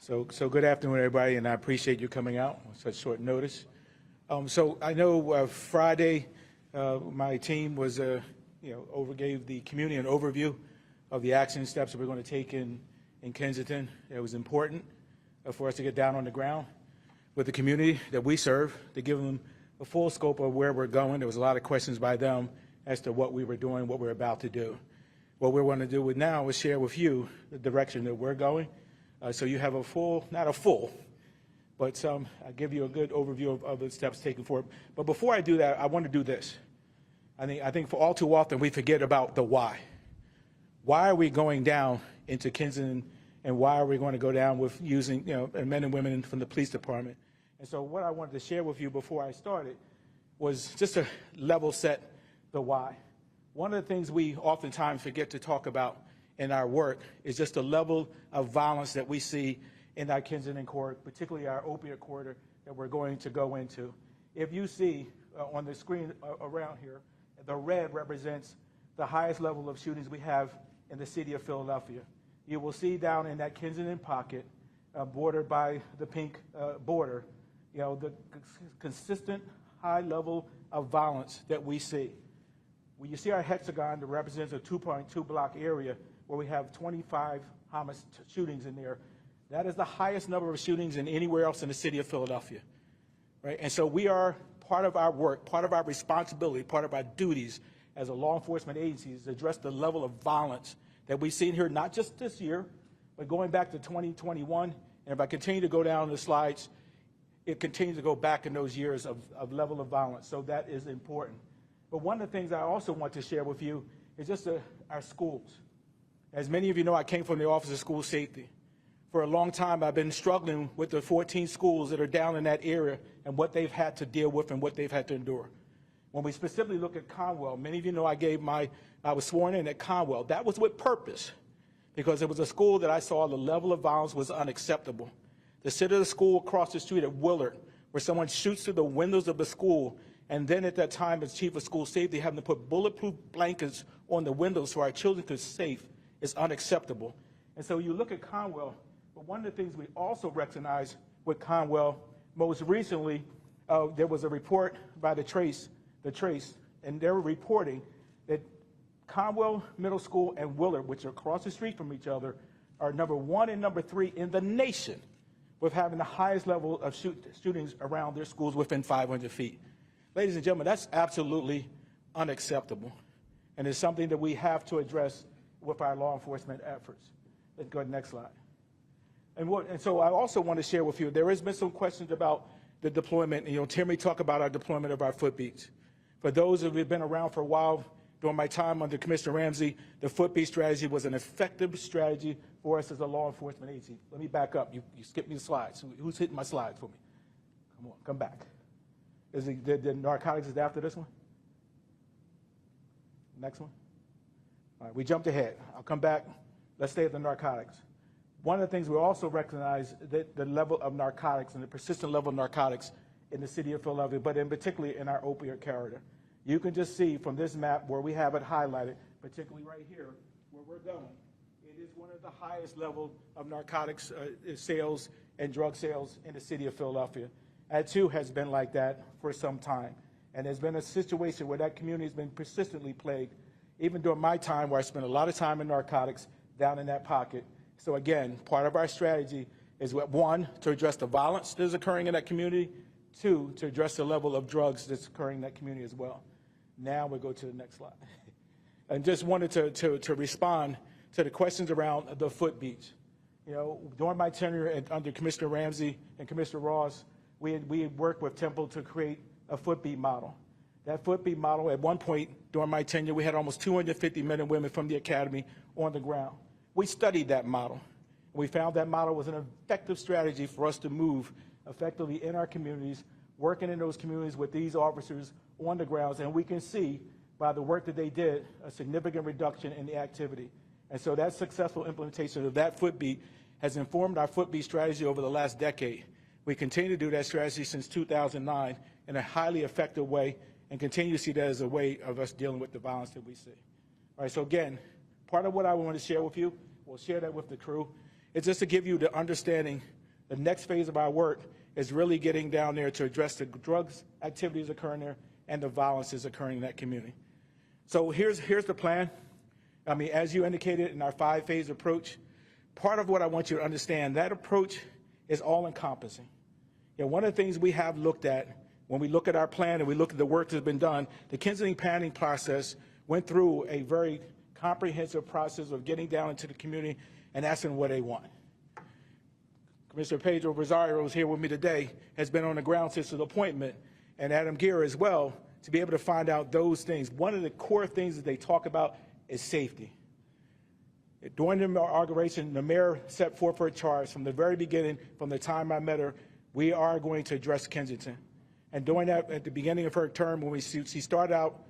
So good afternoon, everybody, and I appreciate you coming out on such short notice. So I know Friday my team was, gave the community an overview of the action steps that we're going to take in Kensington. It was important for us to get down on the ground with the community that we serve to give them a full scope of where we're going. There was a lot of questions by them as to what we were doing, what we're about to do. What we're going to do now is share with you the direction that we're going. So you have a full, not a full, but I'll give you a good overview of the steps taken forward. But before I do that, I want to do this. I think for all too often we forget about the why. Why are we going down into Kensington, and why are we going to go down with using men and women from the police department? And so what I wanted to share with you before I started was just to level set the why. One of the things we oftentimes forget to talk about in our work is just the level of violence that we see in our Kensington court, particularly our opiate corridor that we're going to go into. If you see on the screen around here, the red represents the highest level of shootings we have in the city of Philadelphia. You will see down in that Kensington pocket, bordered by the pink border, the consistent high level of violence that we see. When you see our hexagon that represents a 2.2 block area where we have 25 shootings in there, that is the highest number of shootings than anywhere else in the city of Philadelphia, right? And so we are, part of our work, part of our responsibility, part of our duties as a law enforcement agency is to address the level of violence that we've seen here, not just this year, but going back to 2021. And if I continue to go down the slides, it continues to go back in those years of level of violence. So that is important. But one of the things I also want to share with you is just our schools. As many of you know, I came from the Office of School Safety. For a long time, I've been struggling with the 14 schools that are down in that area and what they've had to deal with and what they've had to endure. When we specifically look at Conwell, many of you know I was sworn in at Conwell. That was with purpose, because it was a school that I saw the level of violence was unacceptable. To sit at a school across the street at Willard, where someone shoots through the windows of the school, and then at that time, as chief of school safety, having to put bulletproof blankets on the windows so our children could safe, is unacceptable. And so you look at Conwell, but one of the things we also recognize with Conwell, most recently, there was a report by the Trace, and they were reporting that Conwell Middle School and Willard, which are across the street from each other, are number 1 and number 3 in the nation with having the highest level of shootings around their schools within 500 feet. Ladies and gentlemen, that's absolutely unacceptable, and it's something that we have to address with our law enforcement efforts. Let's go to the next slide. And so I also want to share with you, there has been some questions about the deployment. Timmy talked about our deployment of our footbeats. For those who have been around for a while, during my time under Commissioner Ramsey, the footbeat strategy was an effective strategy for us as a law enforcement agency. Let me back up. You skipped me the slides. Who's hitting my slides for me? Come on, come back. Is the narcotics is after this one? Next one? All right, we jumped ahead. I'll come back. Let's stay at the narcotics. One of the things we also recognize that the level of narcotics and the persistent level of narcotics in the city of Philadelphia, but in particularly in our opioid corridor. You can just see from this map where we have it highlighted, particularly right here where we're going, it is one of the highest level of narcotics sales and drug sales in the city of Philadelphia. That too has been like that for some time. And there's been a situation where that community has been persistently plagued, even during my time where I spent a lot of time in narcotics down in that pocket. So again, part of our strategy is, 1, to address the violence that is occurring in that community, 2, to address the level of drugs that's occurring in that community as well. Now we'll go to the next slide. And just wanted to respond to the questions around the footbeats. During my tenure under Commissioner Ramsey and Commissioner Ross, we had worked with Temple to create a footbeat model. That footbeat model, at one point during my tenure, we had almost 250 men and women from the academy on the ground. We studied that model. We found that model was an effective strategy for us to move effectively in our communities, working in those communities with these officers on the grounds, and we can see by the work that they did a significant reduction in the activity. And so that successful implementation of that footbeat has informed our footbeat strategy over the last decade. We continue to do that strategy since 2009 in a highly effective way and continue to see that as a way of us dealing with the violence that we see. All right, so again, part of what I want to share with you, we'll share that with the crew, It's just to give you the understanding the next phase of our work is really getting down there to address the drugs activities occurring there and the violence is occurring in that community. So here's the plan. I mean, as you indicated in our 5-phase approach, part of what I want you to understand, that approach is all-encompassing. You know, one of the things we have looked at when we look at our plan and we look at the work that's been done, the Kensington planning process went through a very comprehensive process of getting down into the community and asking what they want. Commissioner Pedro Rosario is here with me today, has been on the ground since his appointment, and Adam Gear as well, to be able to find out those things. One of the core things that they talk about is safety. During the inauguration, the mayor set forth her charge from the very beginning, from the time I met her, we are going to address Kensington. And during that, at the beginning of her term, when she started out,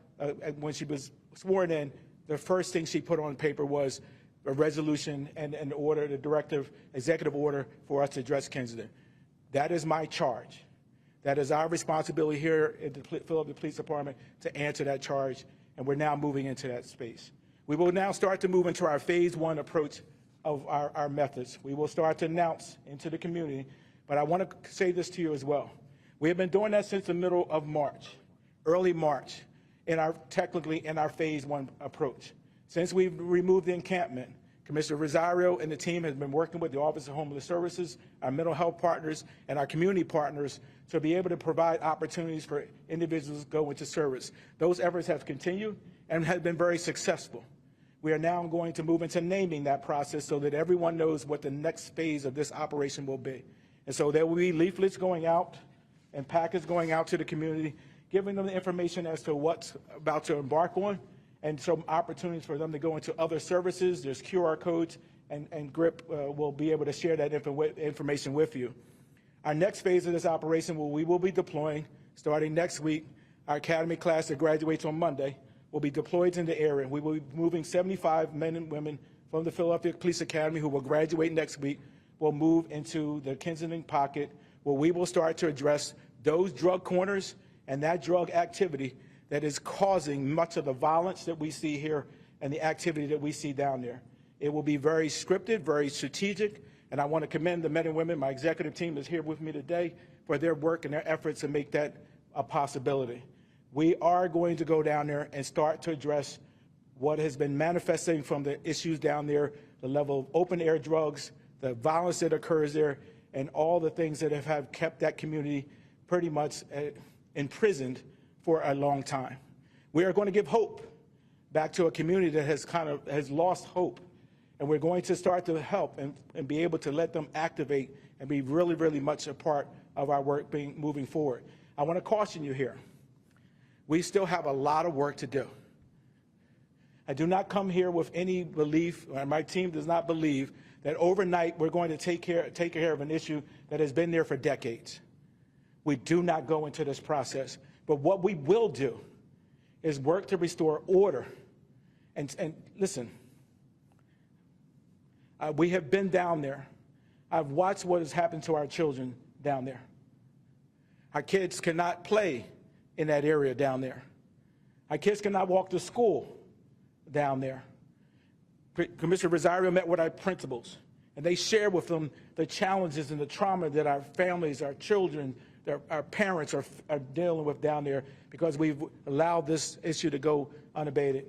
when she was sworn in, the first thing she put on paper was a resolution and an order, the directive, executive order for us to address Kensington. That is my charge. That is our responsibility here at the Philadelphia Police Department to answer that charge, and we're now moving into that space. We will now start to move into our phase 1 approach of our methods. We will start to announce into the community, but I want to say this to you as well. We have been doing that since the middle of March, early March, technically in our phase 1 approach. Since we've removed the encampment, Commissioner Rosario and the team has been working with the Office of Homeless Services, our mental health partners, and our community partners to be able to provide opportunities for individuals to go into service. Those efforts have continued and have been very successful. We are now going to move into naming that process so that everyone knows what the next phase of this operation will be. And so there will be leaflets going out and packets going out to the community, giving them the information as to what's about to embark on, and some opportunities for them to go into other services. There's QR codes, and GRIP will be able to share that information with you. Our next phase of this operation, we will be deploying, starting next week, our academy class that graduates on Monday will be deployed in the area. We will be moving 75 men and women from the Philadelphia Police Academy who will graduate next week, will move into the Kensington pocket, where we will start to address those drug corners and that drug activity that is causing much of the violence that we see here and the activity that we see down there. It will be very scripted, very strategic, and I want to commend the men and women, my executive team is here with me today, for their work and their efforts to make that a possibility. We are going to go down there and start to address what has been manifesting from the issues down there, the level of open-air drugs, the violence that occurs there, and all the things that have kept that community pretty much imprisoned for a long time. We are going to give hope back to a community that has lost hope, and we're going to start to help and be able to let them activate and be really, really much a part of our work moving forward. I want to caution you here. We still have a lot of work to do. I do not come here with any belief, or my team does not believe, that overnight we're going to take care of an issue that has been there for decades. We do not go into this process. But what we will do is work to restore order. And listen, we have been down there. I've watched what has happened to our children down there. Our kids cannot play in that area down there. Our kids cannot walk to school down there. Commissioner Rosario met with our principals, and they shared with them the challenges and the trauma that our families, our children, our parents are dealing with down there because we've allowed this issue to go unabated.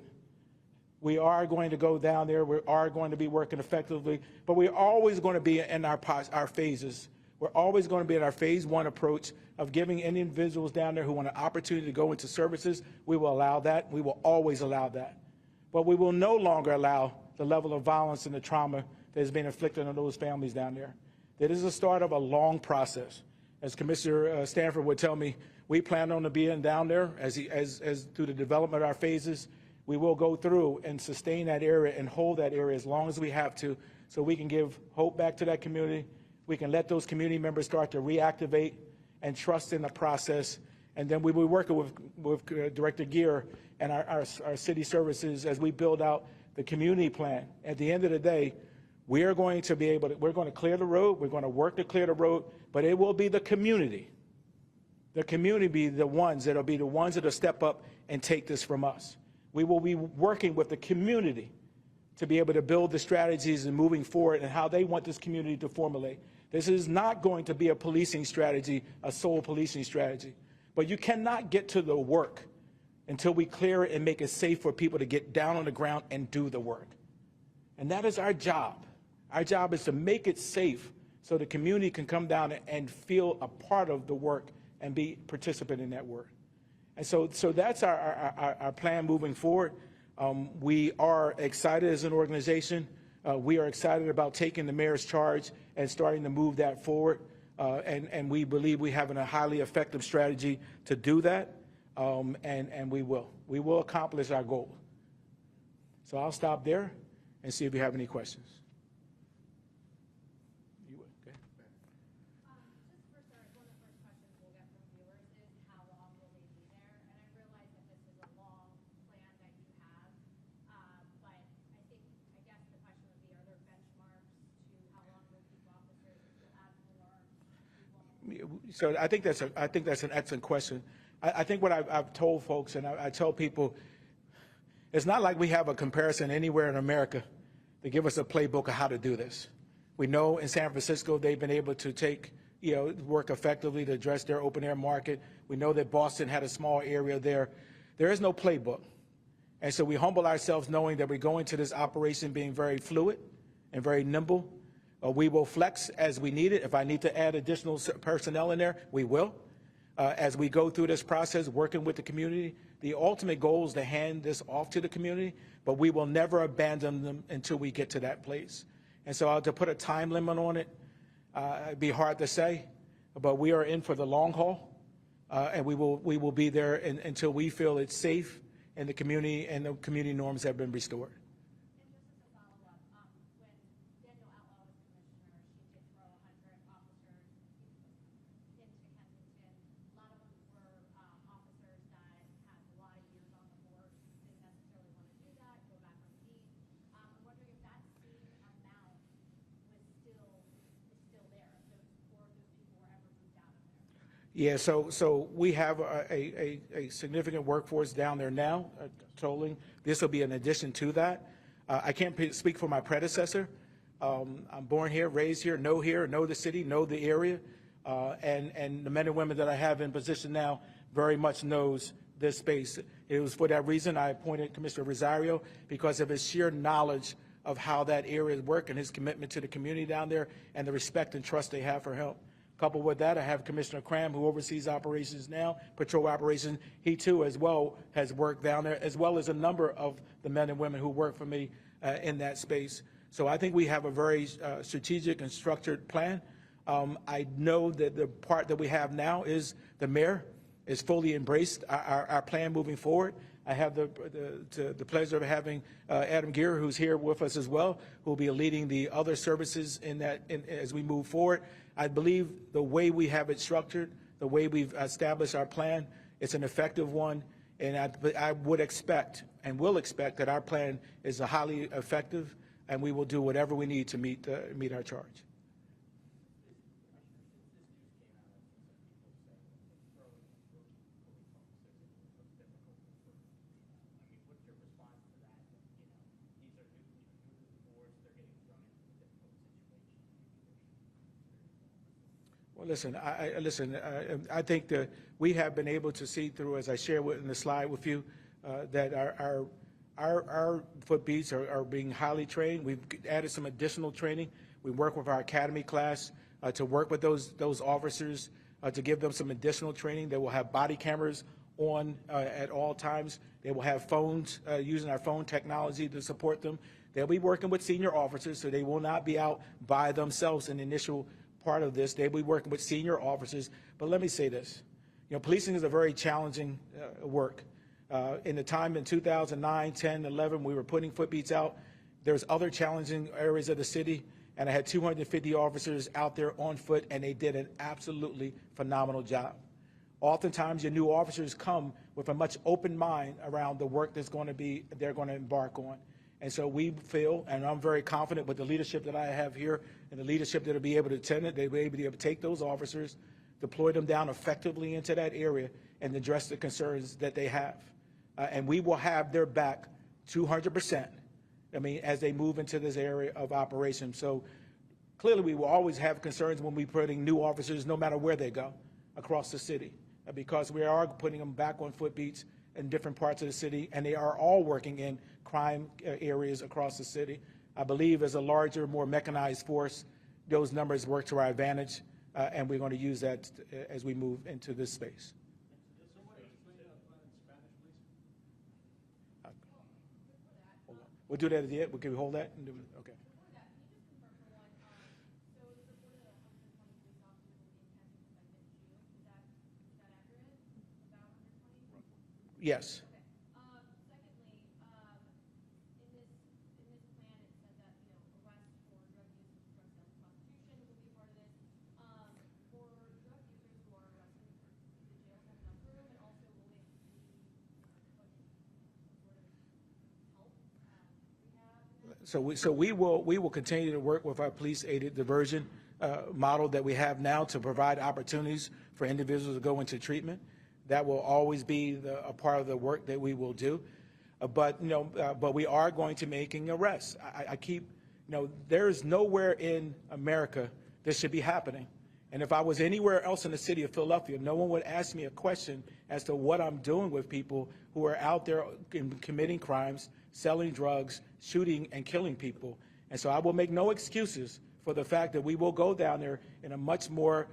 We are going to go down there. We are going to be working effectively, but we're always going to be in our phases. We're always going to be in our phase 1 approach of giving individuals down there who want an opportunity to go into services. We will allow that. We will always allow that. But we will no longer allow the level of violence and the trauma that has been inflicted on those families down there. That is the start of a long process. As Commissioner Stanford would tell me, we plan on being down there as through the development of our phases. We will go through and sustain that area and hold that area as long as we have to, so we can give hope back to that community. We can let those community members start to reactivate and trust in the process. And then we will be working with Director Gear and our city services as we build out the community plan. At the end of the day, we are going to be able to, we're going to clear the road, we're going to work to clear the road, but it will be the community. The community be the ones that'll step up and take this from us. We will be working with the community to be able to build the strategies and moving forward and how they want this community to formulate. This is not going to be a policing strategy, a sole policing strategy. But you cannot get to the work until we clear it and make it safe for people to get down on the ground and do the work. And that is our job. Our job is to make it safe so the community can come down and feel a part of the work and be participant in that work. And so that's our plan moving forward. We are excited as an organization. We are excited about taking the mayor's charge and starting to move that forward. And we believe we have a highly effective strategy to do that. And we will accomplish our goal. So I'll stop there and see if you have any questions. You would, okay. Just for starters, one of the first questions we'll get from viewers is how long will they be there? And I realize that this is a long plan that you have, but I guess the question would be, are there benchmarks to how long will keep officers to add more? So I think that's an excellent question. I think what I've told folks, and I tell people, it's not like we have a comparison anywhere in America to give us a playbook of how to do this. We know in San Francisco they've been able to work effectively to address their open air market. We know that Boston had a small area there. There is no playbook. And so we humble ourselves knowing that we're going to this operation being very fluid and very nimble. We will flex as we need it. If I need to add additional personnel in there, we will. As we go through this process, working with the community, the ultimate goal is to hand this off to the community, but we will never abandon them until we get to that place. And so to put a time limit on it, it'd be hard to say, but we are in for the long haul, and we will be there until we feel it's safe and the community norms have been restored. Yeah, so we have a significant workforce down there now, tolling. This will be an addition to that. I can't speak for my predecessor. I'm born here, raised here, know the city, know the area, and the men and women that I have in position now very much knows this space. It was for that reason I appointed Commissioner Rosario, because of his sheer knowledge of how that area works and his commitment to the community down there and the respect and trust they have for him. Coupled with that, I have Commissioner Cram, who oversees operations now, patrol operations. He too, as well, has worked down there, as well as a number of the men and women who work for me in that space. So I think we have a very strategic and structured plan. I know that the part that we have now is the mayor is fully embraced our plan moving forward. I have the pleasure of having Adam Gear, who's here with us as well, who will be leading the other services as we move forward. I believe the way we have it structured, the way we've established our plan, it's an effective one, and I would expect and will expect that our plan is highly effective, and we will do whatever we need to meet our charge. Listen, I think that we have been able to see through, as I shared in the slide with you, that our footbeats are being highly trained. We've added some additional training. We work with our academy class to work with those officers to give them some additional training. They will have body cameras on at all times. They will have phones, using our phone technology to support them. They'll be working with senior officers, so they will not be out by themselves in the initial part of this. They'll be working with senior officers. But let me say this. Policing is a very challenging work. In the time in 2009, 10, 11, we were putting footbeats out. There's other challenging areas of the city, and I had 250 officers out there on foot, and they did an absolutely phenomenal job. Oftentimes, your new officers come with a much open mind around the work they're going to embark on. And so we feel, and I'm very confident with the leadership that I have here and the leadership that will be able to attend it, they'll be able to take those officers, deploy them down effectively into that area, and address the concerns that they have. And we will have their back 200%. I mean, as they move into this area of operation. So clearly, we will always have concerns when we're putting new officers, no matter where they go, across the city, because we are putting them back on foot beats in different parts of the city, and they are all working in crime areas across the city. I believe as a larger, more mechanized force, those numbers work to our advantage, and we're going to use that as we move into this space. Hold on. We'll do that at the end. Can we hold that? Okay. Yes. Secondly, in this plan, it said that, arrest for drug use, drug sales, and prostitution will be part of this. For drug users who are arrested, the jails have enough room, and also will it be some sort of help, rehab? So we will continue to work with our police-aided diversion model that we have now to provide opportunities for individuals to go into treatment. That will always be a part of the work that we will do. But we are going to making arrests. I keep, there is nowhere in America this should be happening. And if I was anywhere else in the city of Philadelphia, no one would ask me a question as to what I'm doing with people who are out there committing crimes, selling drugs, shooting and killing people. And so I will make no excuses for the fact that we will go down there in a much more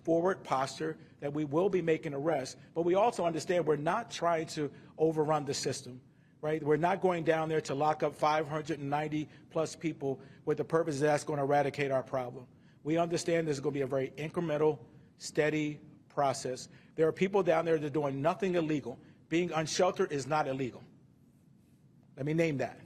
forward posture, that we will be making arrests. But we also understand we're not trying to overrun the system, right? We're not going down there to lock up 590 plus people with the purpose that that's going to eradicate our problem. We understand this is going to be a very incremental, steady process. There are people down there that are doing nothing illegal. Being unsheltered is not illegal. Let me name that.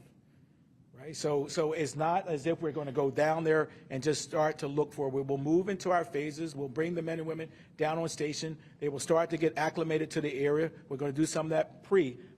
Right? So it's not as if we're going to go down there and just start to look for. We will move into our phases. We'll bring the men and women down on station. They will start to get acclimated to the area. We're going to do some of that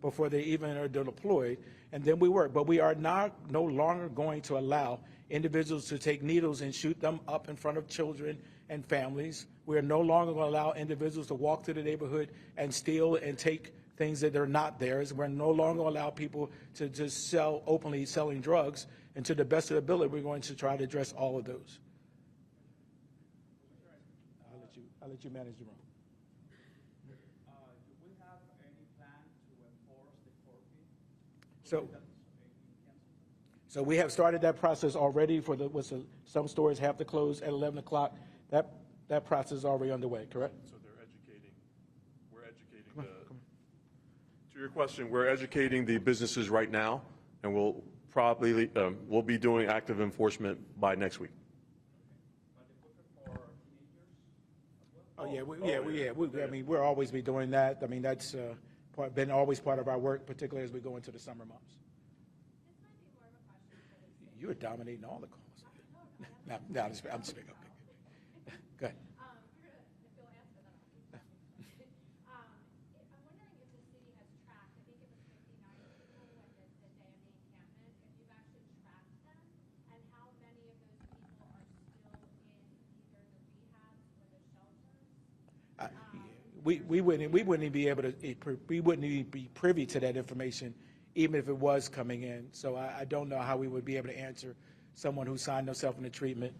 before they even are deployed, and then we work. But we are no longer going to allow individuals to take needles and shoot them up in front of children and families. We are no longer going to allow individuals to walk through the neighborhood and steal and take things that are not theirs. We're no longer allow people to just openly selling drugs. And to the best of the ability, we're going to try to address all of those. I'll let you manage the room. Do we have any plan to enforce the court fee? So we have started that process already for some stores have to close at 11 o'clock. That process is already underway, correct? So we're educating to your question, we're educating the businesses right now, and we'll probably, we'll be doing active enforcement by next week. But the equipment for teenagers as well? I mean, we'll always be doing that. I mean, that's been always part of our work, particularly as we go into the summer months. This might be more of a question for the You're dominating all the calls. No, I'm just picking up. Go ahead. If you'll answer that, I'll keep questioning. I'm wondering if the city has tracked, I think it was 59 people at the day of the encampment, if you've actually tracked them, and how many of those people are still in either the rehabs or the shelters? We wouldn't be able to, we wouldn't even be privy to that information, even if it was coming in. So I don't know how we would be able to answer someone who signed themselves into treatment.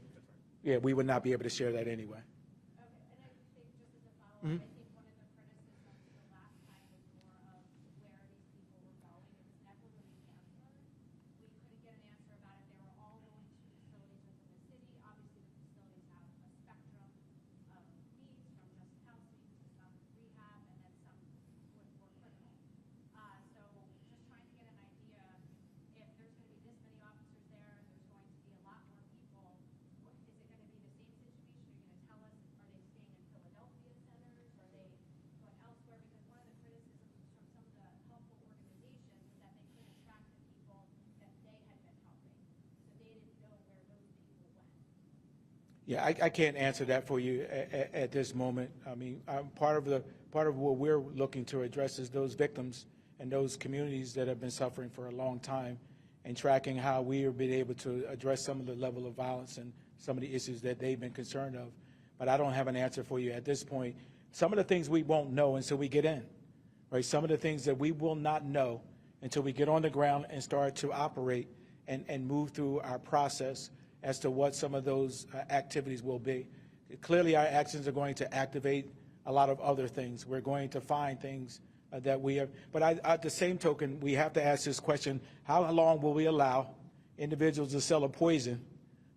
Yeah, we would not be able to share that anyway. Okay, and I think just as a follow-up, I think one of the criticisms the last time was more of where these people were going. It was never really answered. We couldn't get an answer about if they were all going to facilities within the city. Obviously, the facilities have a spectrum of needs, from just counseling to some rehab, and then some more critical. So just trying to get an idea, if there's going to be this many officers there, there's going to be a lot more people. Is it going to be the same situation? Are you going to tell us, are they staying in Philadelphia centers? Are they going elsewhere? Because one of the criticisms from some of the helpful organizations is that they couldn't track the people that they had been helping. So they didn't know where those people went. Yeah, I can't answer that for you at this moment. I mean, part of what we're looking to address is those victims and those communities that have been suffering for a long time, and tracking how we have been able to address some of the level of violence and some of the issues that they've been concerned of. But I don't have an answer for you at this point. Some of the things we won't know until we get in, right? Some of the things that we will not know until we get on the ground and start to operate and move through our process as to what some of those activities will be. Clearly, our actions are going to activate a lot of other things. We're going to find things that we have. But at the same token, we have to ask this question: how long will we allow individuals to sell a poison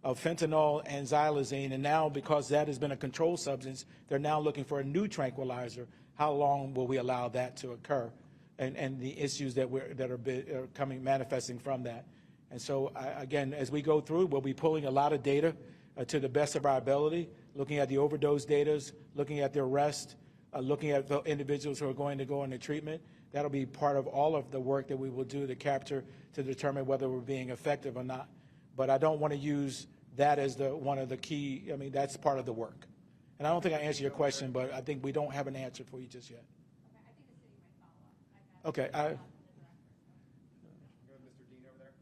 of fentanyl and xylazine? And now, because that has been a controlled substance, they're now looking for a new tranquilizer. How long will we allow that to occur? And the issues that are coming manifesting from that. And so, again, as we go through, we'll be pulling a lot of data to the best of our ability, looking at the overdose data, looking at the arrest, looking at the individuals who are going to go into treatment. That'll be part of all of the work that we will do to capture, to determine whether we're being effective or not. But I don't want to use that as one of the key. I mean, that's part of the work. And I don't think I answered your question, but I think we don't have an answer for you just yet. Okay, I think the city might follow up. Okay. Mr. Dean over there.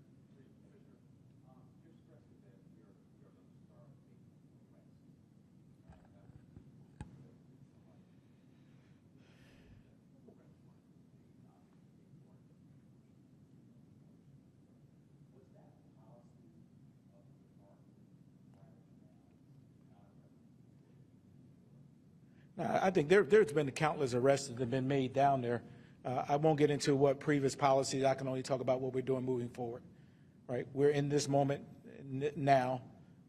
I think there's been countless arrests that have been made down there. I won't get into what previous policies. I can only talk about what we're doing moving forward. Right? We're in this moment now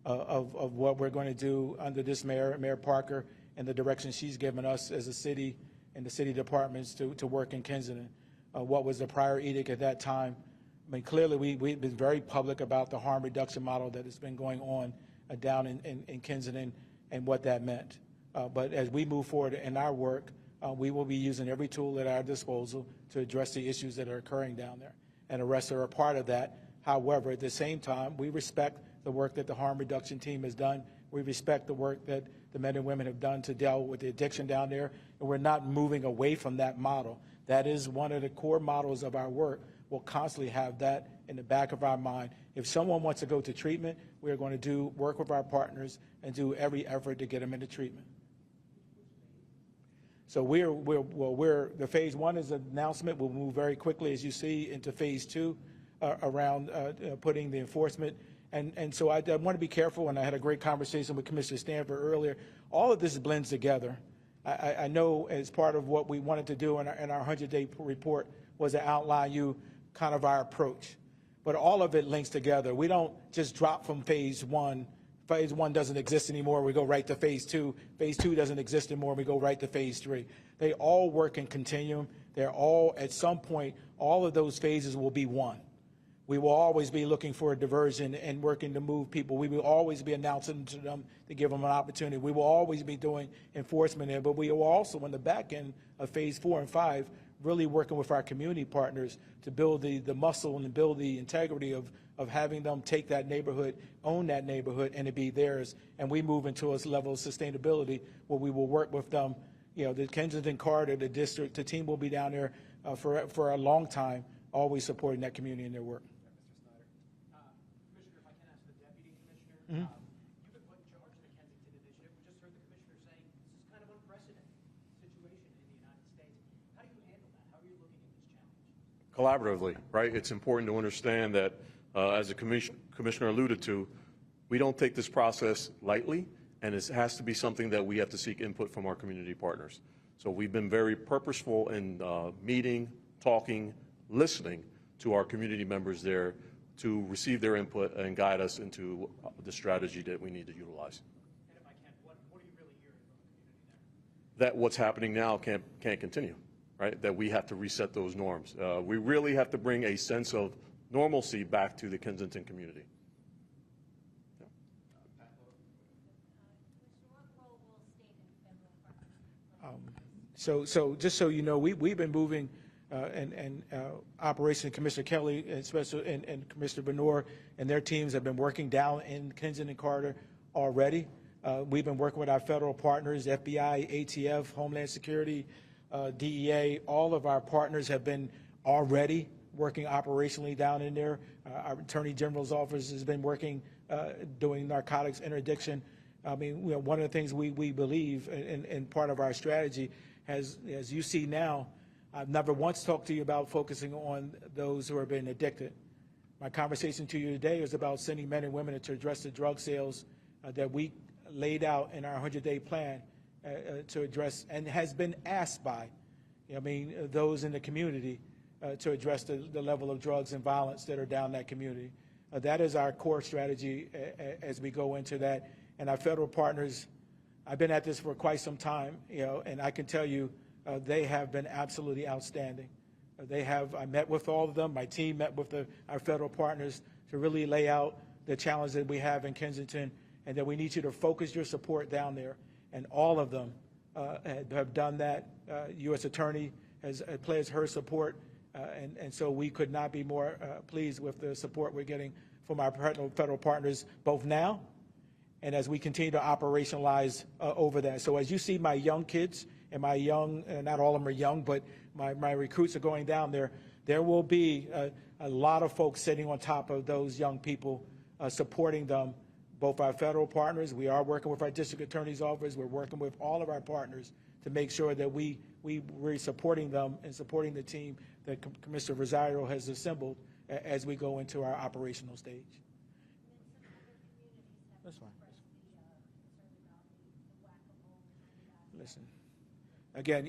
of what we're going to do under this mayor, Mayor Parker, and the direction she's given us as a city and the city departments to work in Kensington. What was the prior edict at that time? I mean, clearly we've been very public about the harm reduction model that has been going on down in Kensington and what that meant. But as we move forward in our work, we will be using every tool at our disposal to address the issues that are occurring down there. And arrests are a part of that. However, at the same time, we respect the work that the harm reduction team has done. We respect the work that the men and women have done to deal with the addiction down there. And we're not moving away from that model. That is one of the core models of our work. We'll constantly have that in the back of our mind. If someone wants to go to treatment, we are going to work with our partners and do every effort to get them into treatment. So the phase one is an announcement. We'll move very quickly, as you see, into phase two around putting the enforcement. And so I want to be careful, and I had a great conversation with Commissioner Stanford earlier. All of this blends together. I know as part of what we wanted to do in our 100-day report was to outline you kind of our approach. But all of it links together. We don't just drop from phase one. Phase one doesn't exist anymore, we go right to phase two. Phase two doesn't exist anymore, we go right to phase three. They all work in continuum. They're all, at some point, all of those phases will be one. We will always be looking for a diversion and working to move people. We will always be announcing to them to give them an opportunity. We will always be doing enforcement there, but we will also, in the back end of phase 4 and 5, really working with our community partners to build the muscle and build the integrity of having them take that neighborhood, own that neighborhood, and it be theirs. And we move into a level of sustainability where we will work with them. You know, the Kensington corridor, the district, the team will be down there for a long time, always supporting that community in their work. Commissioner, if I can ask the Deputy Commissioner, you've been put in charge of the Kensington Initiative. We just heard the Commissioner saying this is kind of unprecedented situation in the United States. How do you handle that? How are you looking at this challenge? Collaboratively, right? It's important to understand that, as the Commissioner alluded to, we don't take this process lightly, and it has to be something that we have to seek input from our community partners. So we've been very purposeful in meeting, talking, listening to our community members there to receive their input and guide us into the strategy that we need to utilize. And if I can, what are you really hearing from the community there? That what's happening now can't continue, right? That we have to reset those norms. We really have to bring a sense of normalcy back to the Kensington community. What role will state and federal partners play? So just so you know, we've been moving and Operation Commissioner Kelly and Commissioner Benoit and their teams have been working down in Kensington corridor already. We've been working with our federal partners, FBI, ATF, Homeland Security, DEA. All of our partners have been already working operationally down in there. Our Attorney General's office has been working, doing narcotics interdiction. I mean, you know, one of the things we believe in part of our strategy, as you see now, I've never once talked to you about focusing on those who are being addicted. My conversation to you today is about sending men and women to address the drug sales that we laid out in our 100-day plan to address, and has been asked by, those in the community to address the level of drugs and violence that are down that community. That is our core strategy as we go into that. And our federal partners, I've been at this for quite some time, and I can tell you they have been absolutely outstanding. I met with all of them. My team met with our federal partners to really lay out the challenge that we have in Kensington, and that we need you to focus your support down there. And all of them have done that. U.S. Attorney has pledged her support, and so we could not be more pleased with the support we're getting from our federal partners, both now and as we continue to operationalize over that. So as you see my young kids and my young, not all of them are young, but my recruits are going down there, there will be a lot of folks sitting on top of those young people, supporting them, both our federal partners. We are working with our district attorney's office. We're working with all of our partners to make sure that we're supporting them and supporting the team that Commissioner Rosario has assembled as we go into our operational stage. That's fine. Listen, again,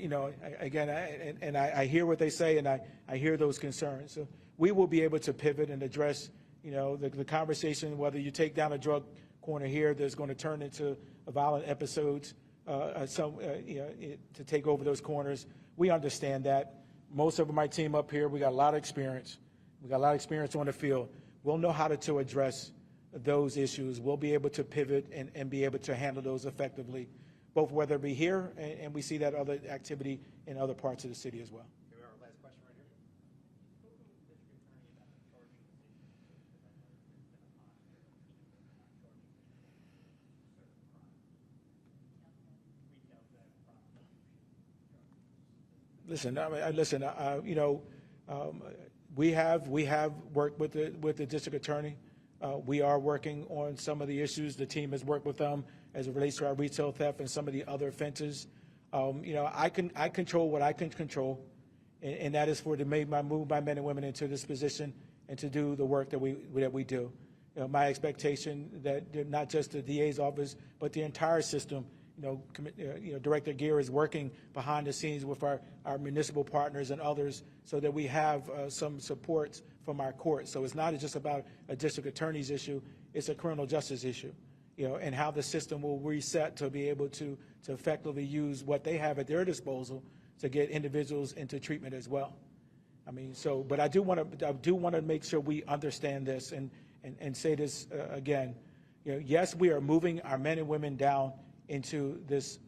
I hear what they say, and I hear those concerns. So we will be able to pivot and address, the conversation, whether you take down a drug corner here that's going to turn into violent episodes, to take over those corners. We understand that. Most of my team up here, we got a lot of experience. We got a lot of experience on the field. We'll know how to address those issues. We'll be able to pivot and be able to handle those effectively, both whether it be here and we see that other activity in other parts of the city as well. Okay, our last question right here. We have worked with the district attorney. We are working on some of the issues. The team has worked with them as it relates to our retail theft and some of the other offenses. I control what I can control, and that is to move my men and women into this position and to do the work that we do. My expectation that not just the DA's office, but the entire system. Director Gear is working behind the scenes with our municipal partners and others so that we have some support from our courts. So it's not just about a district attorney's issue, it's a criminal justice issue, and how the system will reset to be able to effectively use what they have at their disposal to get individuals into treatment as well. But I do want to make sure we understand this and say this again. Yes, we are moving our men and women down into this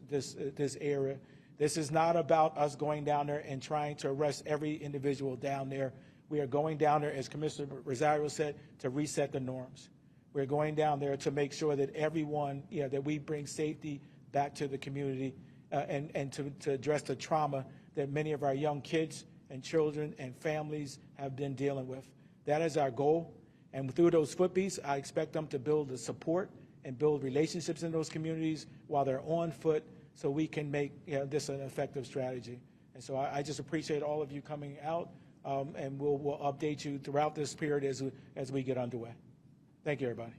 area. This is not about us going down there and trying to arrest every individual down there. We are going down there, as Commissioner Rosario said, to reset the norms. We're going down there to make sure that everyone, that we bring safety back to the community and to address the trauma that many of our young kids and children and families have been dealing with. That is our goal. And through those footbeats, I expect them to build the support and build relationships in those communities while they're on foot, so we can make this an effective strategy. And so I just appreciate all of you coming out, and we'll update you throughout this period as we get underway. Thank you, everybody.